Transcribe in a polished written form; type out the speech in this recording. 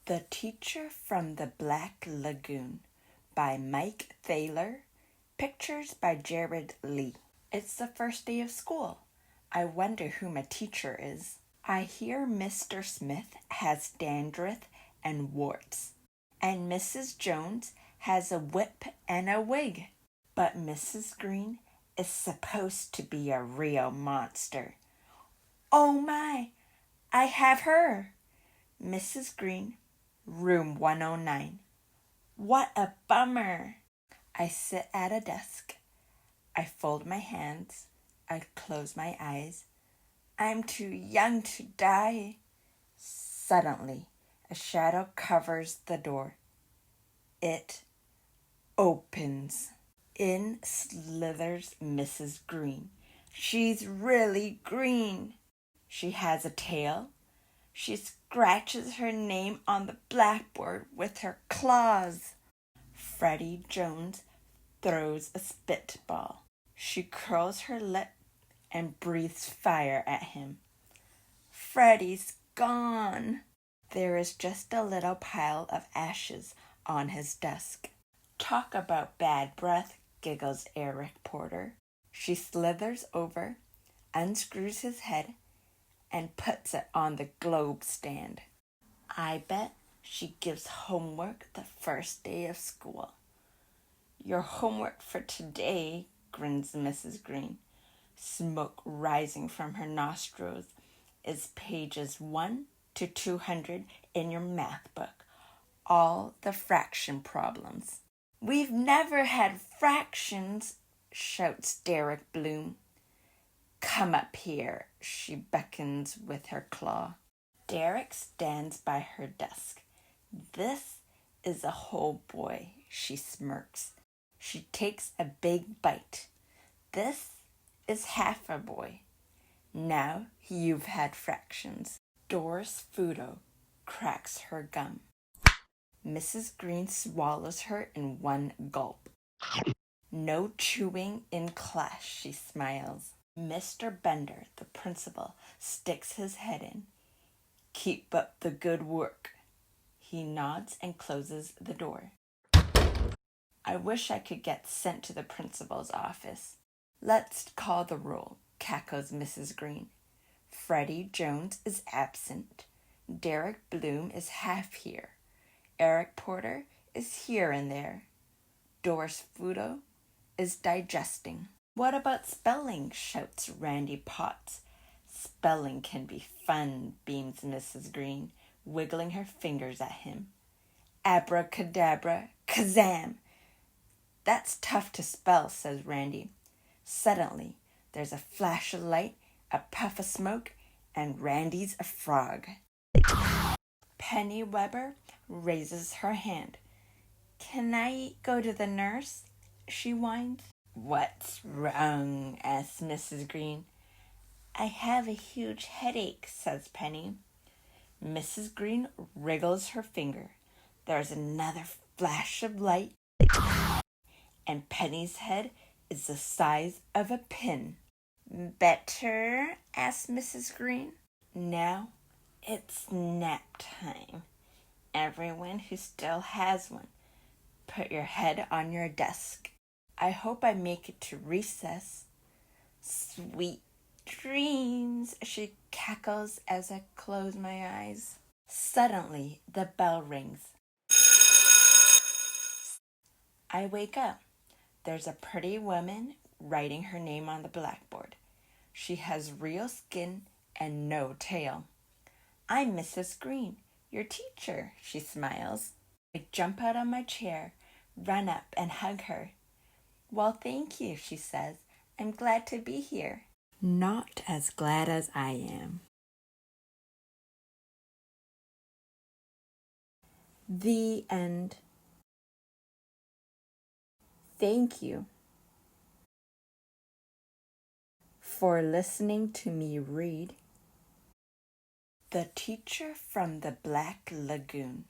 The Teacher from the Black Lagoon by Mike Thaler. Pictures by Jared Lee. It's the first day of school. I wonder who my teacher is. I hear Mr. Smith has dandruff and warts, and Mrs. Jones has a whip and a wig. But Mrs. Green is supposed to be a real monster. Oh my, I have her! Mrs. Green, room 109. What a bummer! I sit at a desk. I fold my hands. I close my eyes. I'm too young to die. Suddenly, a shadow covers the door. It opens. In slithers Mrs. Green. She's really green. She has a tail. She scratches her name on the blackboard with her claws. Freddie Jones throws a spitball. She curls her lip and breathes fire at him. Freddie's gone. There is just a little pile of ashes on his desk. Talk about bad breath, giggles Eric Porter. She slithers over, unscrews his head, and puts it on the globe stand. I bet she gives homework the first day of school. Your homework for today, grins Mrs. Green. Smoke rising from her nostrils, is pages 1 to 200 in your math book. All the fraction problems. We've never had fractions, shouts Derek Bloom. Come up here, she beckons with her claw. Derek stands by her desk. This is a whole boy, she smirks. She takes a big bite. This is half a boy. Now you've had fractions. Doris Fudo cracks her gum. Mrs. Green swallows her in one gulp. No chewing in class, she smiles. Mr. Bender, the principal, sticks his head in. Keep up the good work. He nods and closes the door. I wish I could get sent to the principal's office. Let's call the roll, cackles Mrs. Green. Freddie Jones is absent. Derek Bloom is half here. Eric Porter is here and there. Doris Fudo is digesting. What about spelling? Shouts Randy Potts. Spelling can be fun, beams Mrs. Green, wiggling her fingers at him. Abracadabra, kazam! That's tough to spell, says Randy. Suddenly, there's a flash of light, a puff of smoke, and Randy's a frog. Penny Weber raises her hand. Can I go to the nurse? She whines. What's wrong? asks Mrs. Green. I have a huge headache, says Penny. Mrs. Green wriggles her finger. There's another flash of light, and Penny's head is the size of a pin. Better? asks Mrs. Green. Now it's nap time. Everyone who still has one, put your head on your desk. I hope I make it to recess. Sweet dreams, she cackles as I close my eyes. Suddenly, the bell rings. I wake up. There's a pretty woman writing her name on the blackboard. She has real skin and no tail. I'm Mrs. Green, your teacher, she smiles. I jump out of my chair, run up and hug her. Well, thank you, she says. I'm glad to be here. Not as glad as I am. The end. Thank you for listening to me read The Teacher from the Black Lagoon